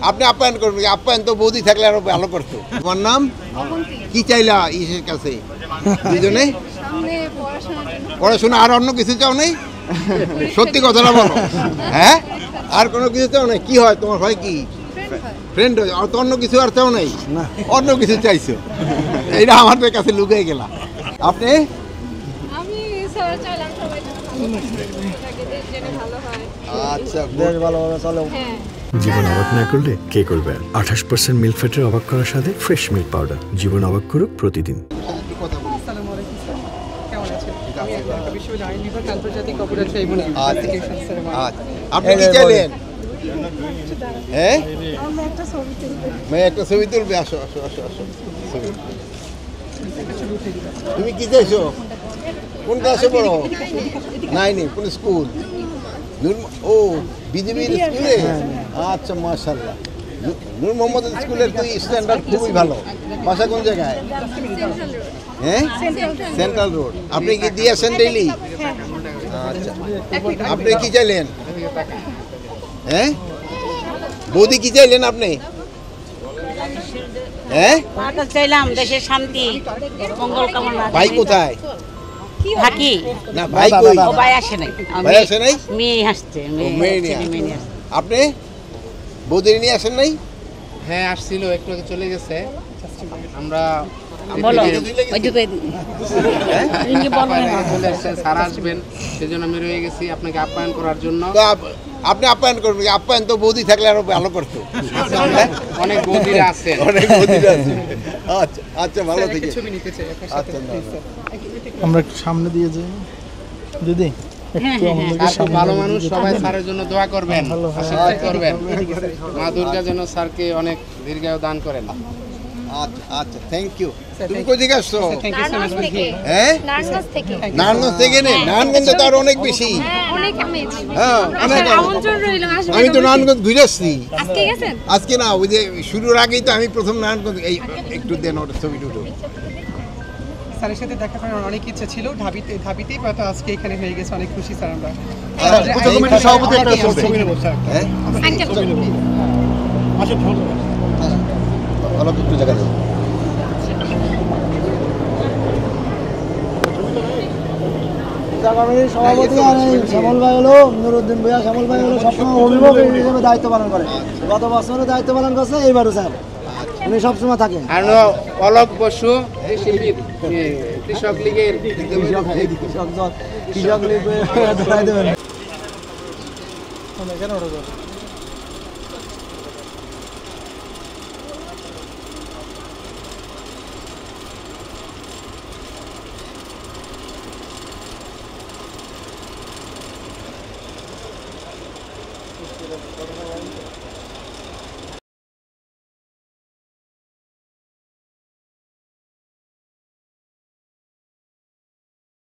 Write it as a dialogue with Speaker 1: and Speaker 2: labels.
Speaker 1: আপনি আপ্যায়ন করবেন, আপ্যায়ন তো বৌদি থাকলে আরো ভালো করতো। তোমার নাম কি চাইলা ইসের কাছে দুজনে? পড়াশোনা আর অন্য কিছু চাও নাই? সত্যি কথাটা বলো। হ্যাঁ, আর কোনো কিছু চাও নাই? কি হয় তোমার, হয় কি ফ্রেন্ড হয়? আর তো অন্য কিছু আর চাও নাই? অন্য কিছু চাইছো, এইটা আমাদের কাছে লুকিয়ে গেলা। আপনি? আচ্ছা, বেশ ভালোভাবে চলো।
Speaker 2: জীবন অবাক না করলে কে করবে? 28% মিল্ক ফ্যাটের অবাক করার সাথে ফ্রেশ মিল্ক পাউডার। জীবন অবাক করুক প্রতিদিন।
Speaker 1: আপনি কি চাইলেন? হ্যাঁ, মেয়ে একটা ছবি তুলবে। আসো আসো আসো আসো। তুমি কি চাইছো? কোন ক্লাসে পড়ো? 9-এ। কোন স্কুল? ও, বিজেপির স্কুলে। আচ্ছা, মাশাআল্লাহ। নূর মোহাম্মদ স্কুলের তো স্ট্যান্ডার্ড খুবই ভালো। বাসা কোন জায়গায়? হ্যাঁ, সেন্ট্রাল রোড। আপনি কি দিয়েছেন ডেইলি? আচ্ছা, আপনি কি চাইলেন? হ্যাঁ, বৌদি কি চাইলেন আপনি? হ্যাঁ,
Speaker 3: চাইলাম দেশের শান্তি মঙ্গল কামনা।
Speaker 1: ভাই কোথায়?
Speaker 3: থাকি
Speaker 1: না, ভাই কই?
Speaker 3: ও ভাই আসে নাই।
Speaker 1: ভাই আসে নাই?
Speaker 3: মেয়ে আসছে,
Speaker 1: মেয়ে নিয়ে আসছে। আপনি বৌদি নিয়ে আসেন নাই?
Speaker 4: হ্যাঁ, আসছিল, একটু আগে চলে গেছে। আমরা চলে এসছে, স্যার আসবেন, সেজন্য আমি রয়ে গেছি আপনাকে আপ্যায়ন করার জন্য।
Speaker 1: আপনি আপ্যায়ন করবেন, আপ্যায়ন তো বৌদি থাকলে আরো ভালো করতো।
Speaker 4: অনেক বৌদিরা আছেন,
Speaker 1: অনেক বৌদিরা আছে। আচ্ছা আচ্ছা, ভালো থেকে আচ্ছা,
Speaker 5: আমরা একটু সামনে দিয়ে যাই দিদি।
Speaker 4: স্যার ভালো মানুষ, সবাই স্যারের জন্য দোয়া করবেন, আশীর্বাদ করবেন। মা দুর্গা যেন স্যারকে অনেক দীর্ঘায়ু দান করেন।
Speaker 1: আচ্ছা আচ্ছা, থ্যাংক ইউ। তুমি কোথা থেকে আসছো? হ্যাঁ, নারায়ণগঞ্জ থেকে। নারায়ণগঞ্জে তো আরো অনেক বেশি। হ্যাঁ, আমি তো নারায়ণগঞ্জ ঘুরে আসছি। আজকে না, ওই যে শুরুর আগেই তো আমি প্রথম নারায়ণগঞ্জ। এই একটু দেন ওটা, ছবি টুটো।
Speaker 6: স্যারের সাথে দেখা করার অনেক ইচ্ছা ছিল, ঢাবিতেই হয়তো আজকে এখানে হয়ে গেছে। অনেক খুশি স্যার আমরা।
Speaker 1: সভাপতি একটা ছবি নেব। হ্যাঁ, অল্প একটু জায়গা দেবো।
Speaker 5: সভাপতি আর শ্যামল ভাই হলো, নুরুদ্দিন ভাইয়া, শ্যামল ভাই হলো সবসময় অভিভাবক হিসেবে দায়িত্ব পালন করে। গত বছরও দায়িত্ব পালন করছে, এইবারও স্যার উনি সবসময় থাকেন।
Speaker 4: আর অলোক বসু, কৃষক লীগের
Speaker 5: কৃষক লীগ ধরাই দেবেন।